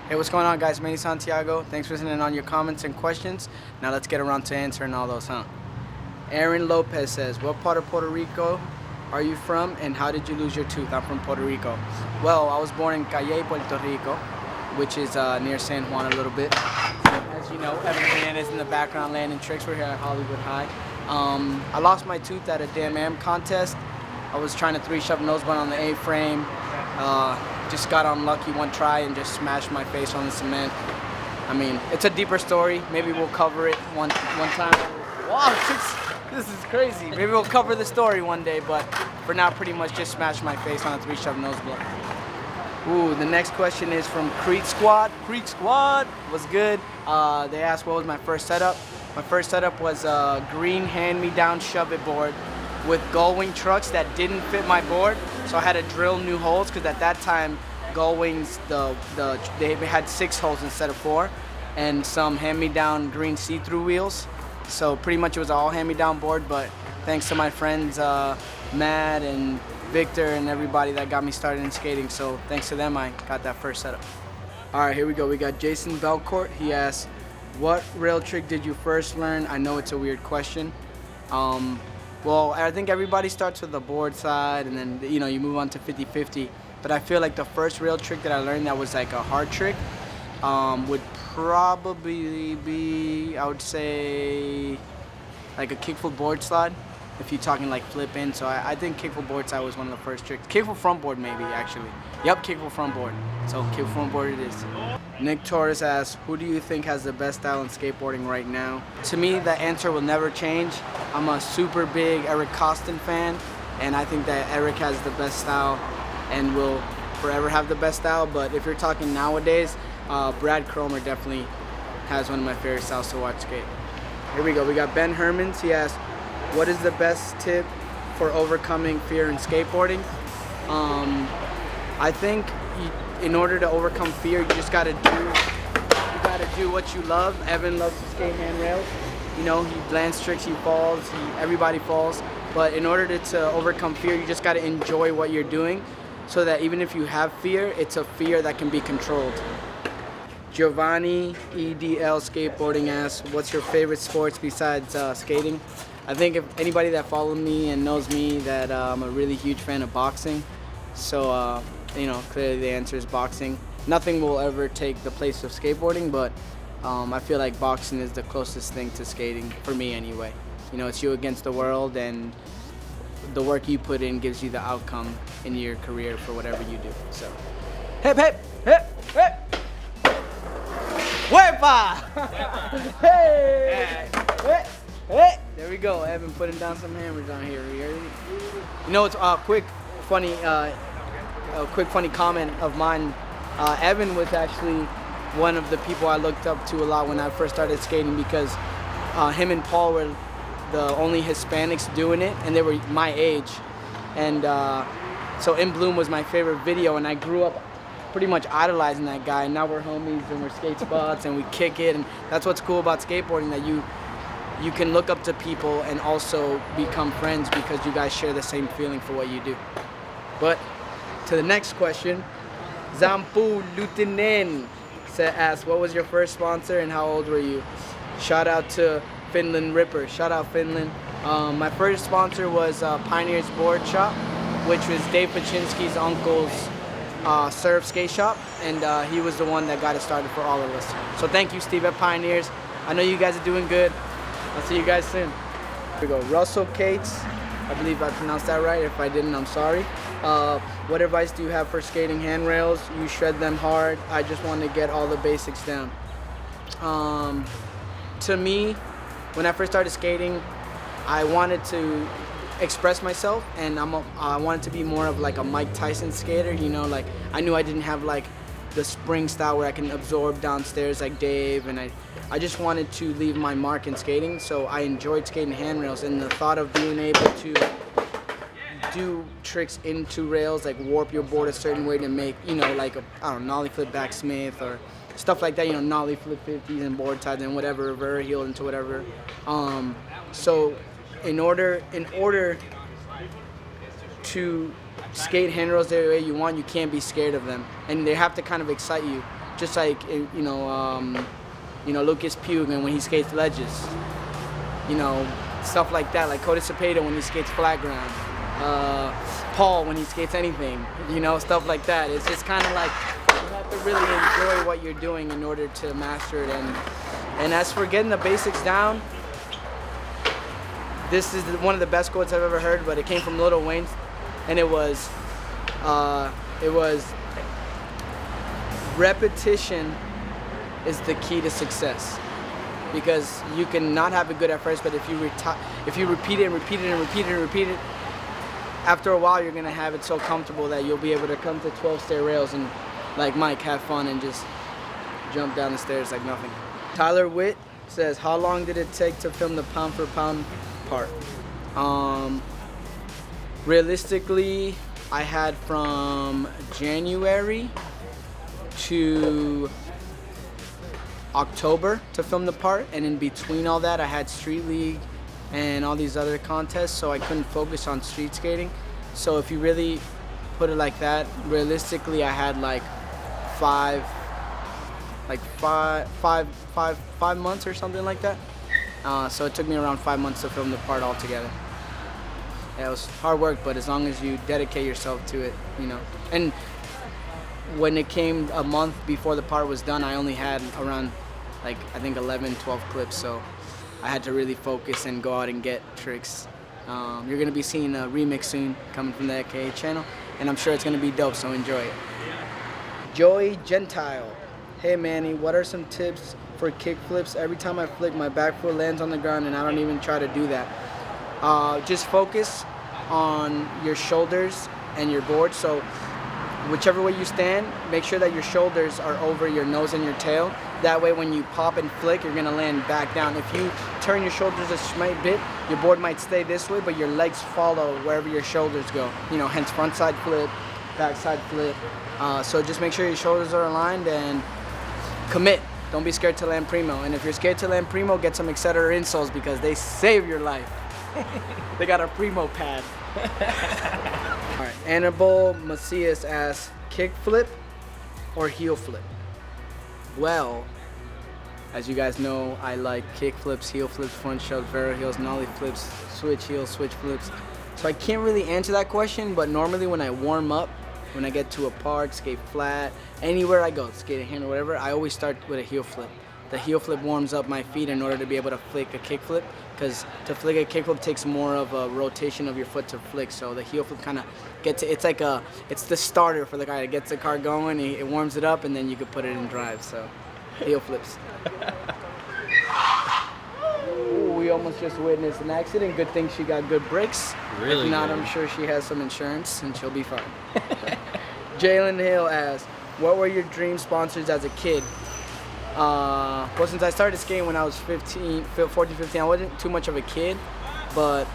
Hey, what's going on, guys? Manny, Santiago. Thanks for sending on your comments and questions. Now let's get around to answering all those, huh? Aaron Lopez says, what part of Puerto Rico are you from, and how did you lose your tooth? I'm from Puerto Rico. Well, I was born in Calle, Puerto Rico, which is near San Juan a little bit. As you know, Evan Hernandez in the background landing tricks. We're here at Hollywood High. I lost my tooth at a damn am contest. I was trying to 3-shove nose blunt on the A-frame. Just got unlucky one try and just smashed my face on the cement. I mean, it's a deeper story. Maybe we'll cover it one time. Wow, this is crazy. Maybe we'll cover the story one day, but for now, pretty much just smashed my face on a 3-shove nose blunt. Ooh, the next question is from Creek Squad. Creek Squad was good. They asked what was my first setup. My first setup was a green hand-me-down shove-it board with gull-wing trucks that didn't fit my board, so I had to drill new holes because at that time gull-wings they had 6 holes instead of 4, and some hand-me-down green see-through wheels. So pretty much it was an all hand-me-down board, but thanks to my friends Matt and Victor and everybody that got me started in skating, so thanks to them I got that first setup. All right, here we go. We got Jason Belcourt. He asks, what rail trick did you first learn? I know it's a weird question. Well, I think everybody starts with the board side and then, you know, you move on to 50-50. But I feel like the first rail trick that I learned that was like a hard trick would probably be, I would say, like a kickflip board slide, if you're talking like flip in. So I think kickflip board slide was one of the first tricks. Kickflip front board maybe, actually. Yep, kickflip front board. So kickflip front board it is. Nick Torres asks, who do you think has the best style in skateboarding right now? To me, the answer will never change. I'm a super big Eric Costin fan, and I think that Eric has the best style and will forever have the best style. But if you're talking nowadays, Brad Cromer definitely has one of my favorite styles to watch skate. Here we go. We got Ben Hermans. He asks, what is the best tip for overcoming fear in skateboarding? I think in order to overcome fear, you just gotta do what you love. Evan loves to skate handrails. You know, he lands tricks, he falls, everybody falls. But in order to overcome fear, you just gotta enjoy what you're doing, so that even if you have fear, it's a fear that can be controlled. Giovanni EDL Skateboarding asks, what's your favorite sports besides skating? I think if anybody that follows me and knows me that I'm a really huge fan of boxing. So, you know, clearly the answer is boxing. Nothing will ever take the place of skateboarding, but I feel like boxing is the closest thing to skating, for me anyway. You know, it's you against the world, and the work you put in gives you the outcome in your career for whatever you do. So, hip, hip, hip, hip. Wepa! Hey! Hey! Hey! There we go. Evan putting down some hammers on here. You know, it's a quick funny comment of mine. Evan was actually one of the people I looked up to a lot when I first started skating, because him and Paul were the only Hispanics doing it, and they were my age. And so In Bloom was my favorite video, and I grew up pretty much idolizing that guy. And now we're homies and we're skate spots and we kick it, and that's what's cool about skateboarding, that you can look up to people and also become friends because you guys share the same feeling for what you do. But to the next question, Zampu Lutinen asks, what was your first sponsor and how old were you? Shout out to Finland Ripper. Shout out Finland. My first sponsor was Pioneer's Board Shop, which was Dave Paczynski's uncle's surf skate shop, and he was the one that got it started for all of us. So thank you, Steve, at Pioneers. I know you guys are doing good. I'll see you guys soon. Here we go. Russell Cates. I believe I pronounced that right. If I didn't, I'm sorry. What advice do you have for skating handrails? You shred them hard. I just want to get all the basics down. To me, when I first started skating, I wanted to express myself, and I wanted to be more of like a Mike Tyson skater. You know, like I knew I didn't have like the spring style where I can absorb downstairs like Dave, and I just wanted to leave my mark in skating. So I enjoyed skating handrails, and the thought of being able to do tricks into rails, like warp your board a certain way to make, you know, like I don't know, nollie flip backsmith or stuff like that, you know, nollie flip 50s and board sides and whatever, rever heel into whatever. So in order to skate handrails the way you want, you can't be scared of them, and they have to kind of excite you. just like Lucas Pugh and when he skates ledges, stuff like that, like Cody Cepeda when he skates flat ground, Paul when he skates anything, stuff like that. It's just kind of like you have to really enjoy what you're doing in order to master it. And as for getting the basics down, this is one of the best quotes I've ever heard, but it came from Lil Wayne, and it was repetition is the key to success, because you can not have it good at first, but if you repeat it and repeat it and repeat it and repeat it, after a while you're gonna have it so comfortable that you'll be able to come to 12-stair rails and, like Mike, have fun and just jump down the stairs like nothing. Tyler Witt says, how long did it take to film the pound for pound part? Realistically, I had from January to October to film the part, and in between all that I had Street League and all these other contests, so I couldn't focus on street skating. So if you really put it like that, realistically I had like five months or something like that. So it took me around 5 months to film the part altogether. Yeah, it was hard work, but as long as you dedicate yourself to it, And when it came a month before the part was done, I only had around, I think 11, 12 clips, so I had to really focus and go out and get tricks. You're going to be seeing a remix soon coming from the AKA channel, and I'm sure it's going to be dope, so enjoy it. Joey Gentile. Hey Manny, what are some tips for kickflips? Every time I flick, my back foot lands on the ground and I don't even try to do that. Just focus on your shoulders and your board. So whichever way you stand, make sure that your shoulders are over your nose and your tail. That way when you pop and flick, you're gonna land back down. If you turn your shoulders a slight bit, your board might stay this way, but your legs follow wherever your shoulders go. Hence front side flip, back side flip. So just make sure your shoulders are aligned and commit. Don't be scared to land primo. And if you're scared to land primo, get some Exceder insoles because they save your life. They got a primo pad. All right, Annabelle Macias asks, kickflip or heel flip? Well, as you guys know, I like kickflips, heel flips, front shoves, vero heels, nollie flips, switch heels, switch flips. So I can't really answer that question, but normally when I warm up, when I get to a park, skate flat, anywhere I go, skate a hand or whatever, I always start with a heel flip. The heel flip warms up my feet in order to be able to flick a kick flip, because to flick a kick flip takes more of a rotation of your foot to flick. So the heel flip kind of gets it. It's the starter for the guy. It gets the car going, it warms it up, and then you can put it in drive. So heel flips. Ooh, we almost just witnessed an accident. Good thing she got good brakes. Really? If not, good. I'm sure she has some insurance and she'll be fine. Jalen Hill asks, what were your dream sponsors as a kid? Well, since I started skating when I was 14, 15, I wasn't too much of a kid, but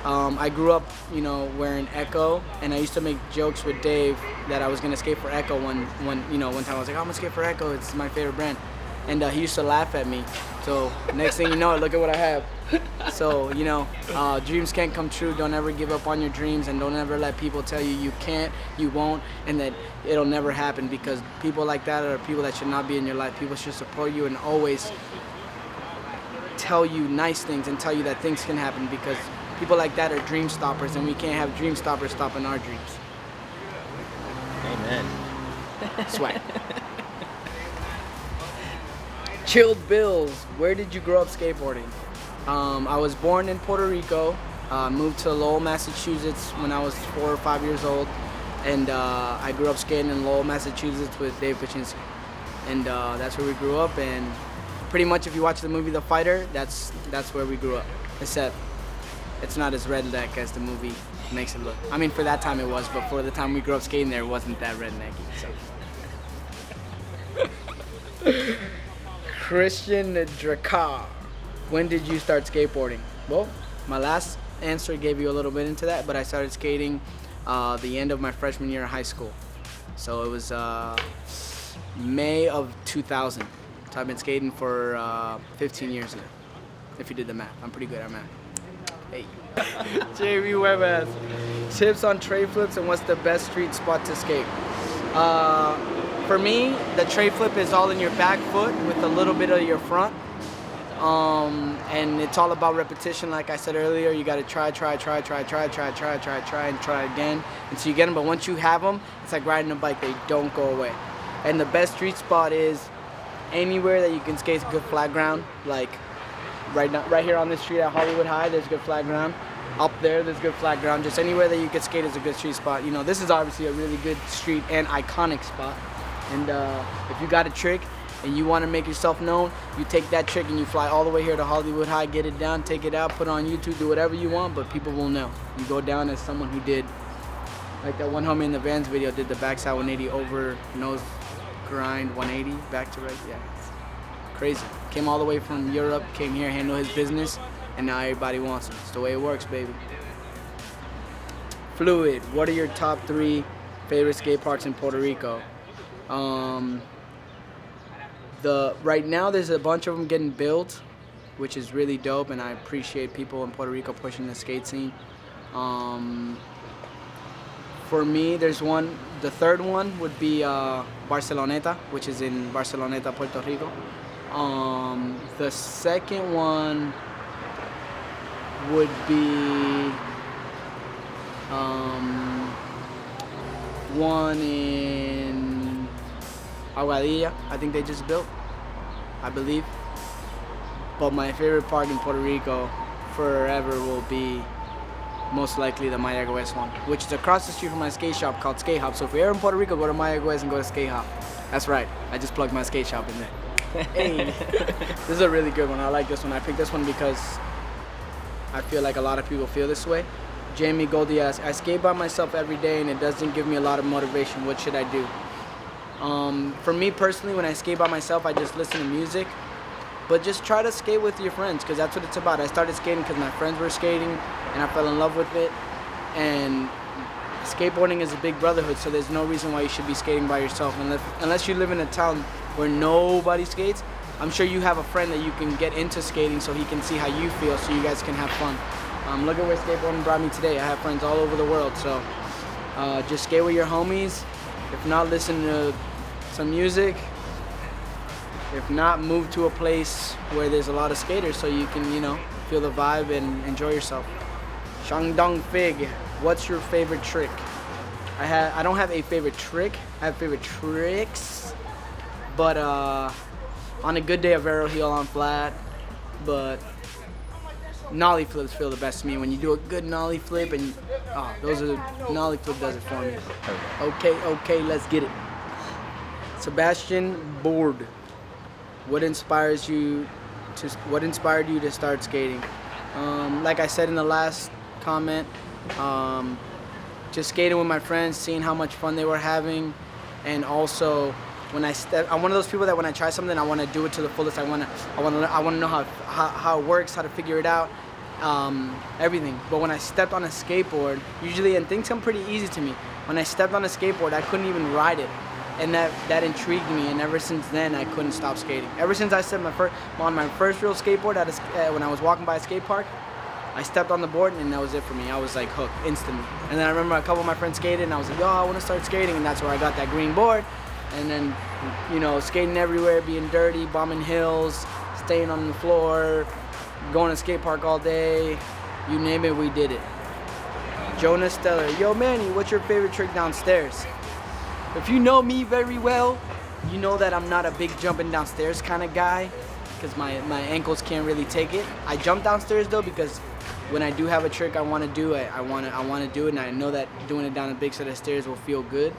I grew up, wearing Echo, and I used to make jokes with Dave that I was gonna skate for Echo one time I was like, I'm gonna skate for Echo, it's my favorite brand. And he used to laugh at me. So next thing you know, look at what I have. So, dreams can't come true. Don't ever give up on your dreams, and don't ever let people tell you you can't, you won't, and that it'll never happen, because people like that are people that should not be in your life. People should support you and always tell you nice things and tell you that things can happen, because people like that are dream stoppers, and we can't have dream stoppers stopping our dreams. Amen. Swag. Chilled Bills, where did you grow up skateboarding? I was born in Puerto Rico, moved to Lowell, Massachusetts when I was 4 or 5 years old, and I grew up skating in Lowell, Massachusetts with Dave Kaczynski. And that's where we grew up, and pretty much if you watch the movie The Fighter, that's where we grew up, except it's not as redneck as the movie makes it look. I mean, for that time it was, but for the time we grew up skating there, it wasn't that rednecky. So. Christian Dracar, when did you start skateboarding? Well, my last answer gave you a little bit into that, but I started skating the end of my freshman year of high school. So it was May of 2000. So I've been skating for 15 years now, if you did the math. I'm pretty good at math. Hey. JV Webas, tips on tray flips and what's the best street spot to skate? For me, the tray flip is all in your back foot with a little bit of your front. And it's all about repetition. Like I said earlier, you got to try, and try again until you get them. But once you have them, it's like riding a bike. They don't go away. And the best street spot is anywhere that you can skate good flat ground. Like right here on this street at Hollywood High, there's good flat ground. Up there's good flat ground. Just anywhere that you can skate is a good street spot. You know, this is obviously a really good street and iconic spot. And if you got a trick and you want to make yourself known, you take that trick and you fly all the way here to Hollywood High, get it down, take it out, put it on YouTube, do whatever you want, but people will know. You go down as someone who did, like that one homie in the Vans video, did the backside 180 over nose grind 180 back to right. Yeah, it's crazy. Came all the way from Europe, came here, handled his business, and now everybody wants him. It's the way it works, baby. Fluid, what are your top 3 favorite skate parks in Puerto Rico? Right now there's a bunch of them getting built, which is really dope, and I appreciate people in Puerto Rico pushing the skate scene. For me, there's one. The third one would be Barceloneta, which is in Barceloneta, Puerto Rico. The second one would be one in Aguadilla. I think they just built, I believe. But my favorite park in Puerto Rico forever will be most likely the Mayagüez one, which is across the street from my skate shop called Skate Hop. So if you're in Puerto Rico, go to Mayagüez and go to Skate Hop. That's right, I just plugged my skate shop in there. Hey. This is a really good one. I like this one. I picked this one because I feel like a lot of people feel this way. Jamie Goldie asks, I skate by myself every day and it doesn't give me a lot of motivation. What should I do? For me personally, when I skate by myself, I just listen to music. But just try to skate with your friends, because that's what it's about. I started skating because my friends were skating and I fell in love with it. And skateboarding is a big brotherhood, so there's no reason why you should be skating by yourself. Unless you live in a town where nobody skates, I'm sure you have a friend that you can get into skating so he can see how you feel, so you guys can have fun. Look at where skateboarding brought me today. I have friends all over the world, so just skate with your homies. If not, listen to some music. If not, move to a place where there's a lot of skaters so you can, you know, feel the vibe and enjoy yourself. Shangdong Fig, what's your favorite trick? I don't have a favorite trick. I have favorite tricks. But on a good day, a Vero heel on flat. But nollie flips feel the best to me. When you do a good nollie flip and nollie flip does it for me. Okay, let's get it. Sebastian Board. What inspired you to start skating? Like I said in the last comment, just skating with my friends, seeing how much fun they were having, and also when I'm one of those people that when I try something, I want to do it to the fullest. I want to know how it works, how to figure it out, everything. But when I stepped on a skateboard, usually, and things come pretty easy to me. When I stepped on a skateboard, I couldn't even ride it. And that intrigued me, and ever since then, I couldn't stop skating. Ever since I stepped on my first real skateboard when I was walking by a skate park, I stepped on the board, and that was it for me. I was like hooked instantly. And then I remember a couple of my friends skated, and I was like, yo, I want to start skating, and that's where I got that green board. And then, you know, skating everywhere, being dirty, bombing hills, staying on the floor, going to skate park all day, you name it, we did it. Jonas Stellar, yo, Manny, what's your favorite trick downstairs? If you know me very well, you know that I'm not a big jumping downstairs kind of guy, because my ankles can't really take it. I jump downstairs though, because when I do have a trick I want to do, I want to do it, and I know that doing it down a big set of stairs will feel good,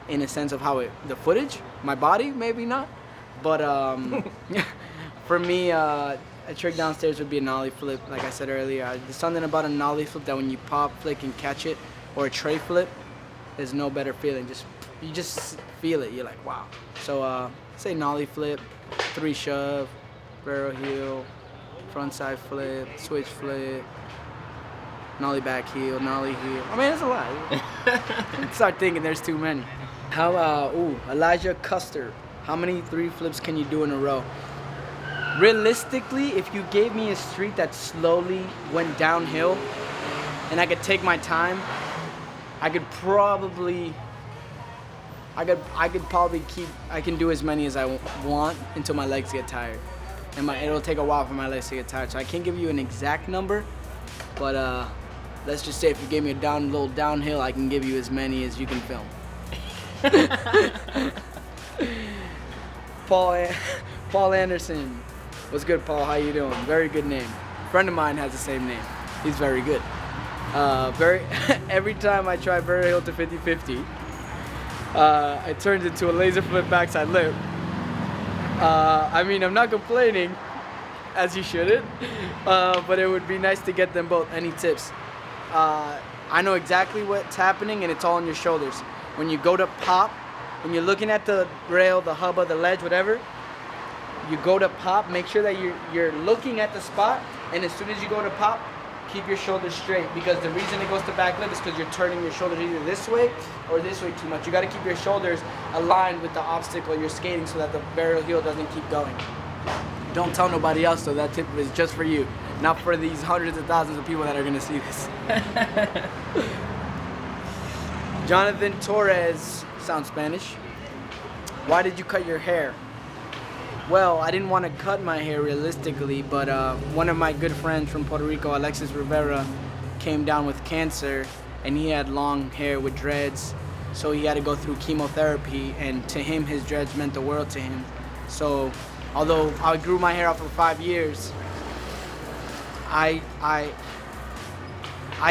in a sense of how the footage, my body maybe not, but for me, a trick downstairs would be a nollie flip. Like I said earlier, there's something about a nollie flip that when you pop, flick, and catch it, or a tray flip, there's no better feeling. You just feel it. You're like, wow. So say nollie flip, 3 shove, barrel heel, front side flip, switch flip, nollie back heel, nollie heel. I mean, it's a lot. Start thinking there's too many. Elijah Custer. How many 3 flips can you do in a row? Realistically, if you gave me a street that slowly went downhill and I could take my time, I could probably I could probably I can do as many as I want until my legs get tired. And it'll take a while for my legs to get tired. So I can't give you an exact number, but let's just say if you gave me a little downhill, I can give you as many as you can film. Paul Anderson. What's good, Paul? How you doing? Very good name. A friend of mine has the same name. He's very good. Every time I try Barrel Hill to 50-50, it turns into a laser flip backside lip. I mean, I'm not complaining, as you shouldn't, but it would be nice to get them both. Any tips? I know exactly what's happening, and it's all on your shoulders. When you go to pop, when you're looking at the rail, the hubba, the ledge, whatever, you go to pop, make sure that you're looking at the spot, and as soon as you go to pop, keep your shoulders straight, because the reason it goes to back lip is because you're turning your shoulders either this way or this way too much. You got to keep your shoulders aligned with the obstacle you're skating so that the barrel heel doesn't keep going. Don't tell nobody else, though. That tip is just for you, not for these hundreds of thousands of people that are going to see this. Jonathan Torres, sounds Spanish. Why did you cut your hair? Well, I didn't want to cut my hair realistically, but one of my good friends from Puerto Rico, Alexis Rivera, came down with cancer, and he had long hair with dreads, so he had to go through chemotherapy, and to him, his dreads meant the world to him. So, although I grew my hair out for 5 years, I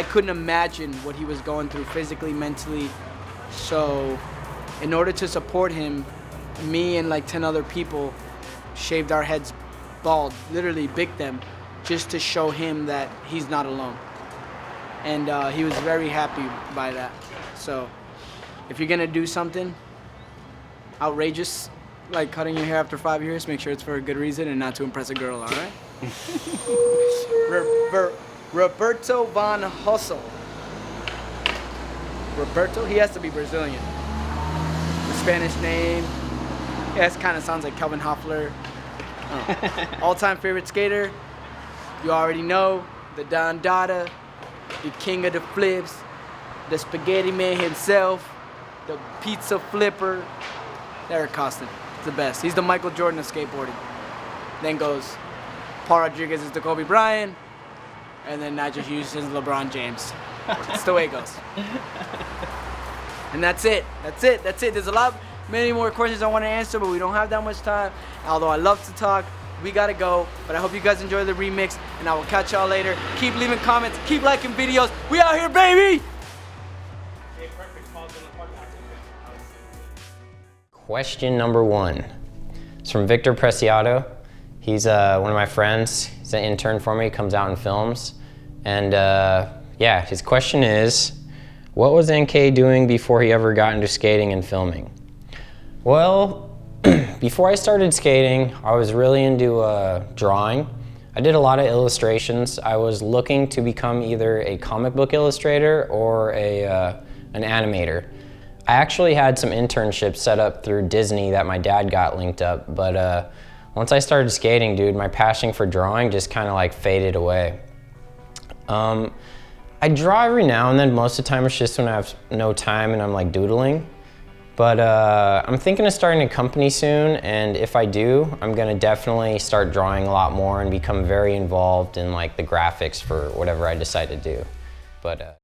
couldn't imagine what he was going through physically, mentally. So, in order to support him, me and like 10 other people shaved our heads bald, literally bigged them, just to show him that he's not alone. And he was very happy by that. So if you're gonna do something outrageous, like cutting your hair after 5 years, make sure it's for a good reason and not to impress a girl, all right? Roberto Van Hussel. Roberto? He has to be Brazilian. The Spanish name. Yeah, it kind of sounds like Kelvin Hoffler. Oh. All-time favorite skater, you already know, the Don Dada, the king of the flips, the spaghetti man himself, the pizza flipper, Eric Costin. The best. He's the Michael Jordan of skateboarding. Then goes Paul Rodriguez is the Kobe Bryant, and then Nigel Hughes is LeBron James. That's the way it goes. And that's it. There's many more questions I want to answer, but we don't have that much time. Although I love to talk, we gotta go. But I hope you guys enjoy the remix, and I will catch y'all later. Keep leaving comments, keep liking videos. We out here, baby! Question number 1. It's from Victor Preciado. He's one of my friends. He's an intern for me. He comes out and films. And yeah, his question is, what was NK doing before he ever got into skating and filming? Well, before I started skating, I was really into drawing. I did a lot of illustrations. I was looking to become either a comic book illustrator or an animator. I actually had some internships set up through Disney that my dad got linked up, but once I started skating, dude, my passion for drawing just kind of like faded away. I draw every now and then. Most of the time it's just when I have no time and I'm like doodling. But I'm thinking of starting a company soon, and if I do, I'm gonna definitely start drawing a lot more and become very involved in like the graphics for whatever I decide to do. But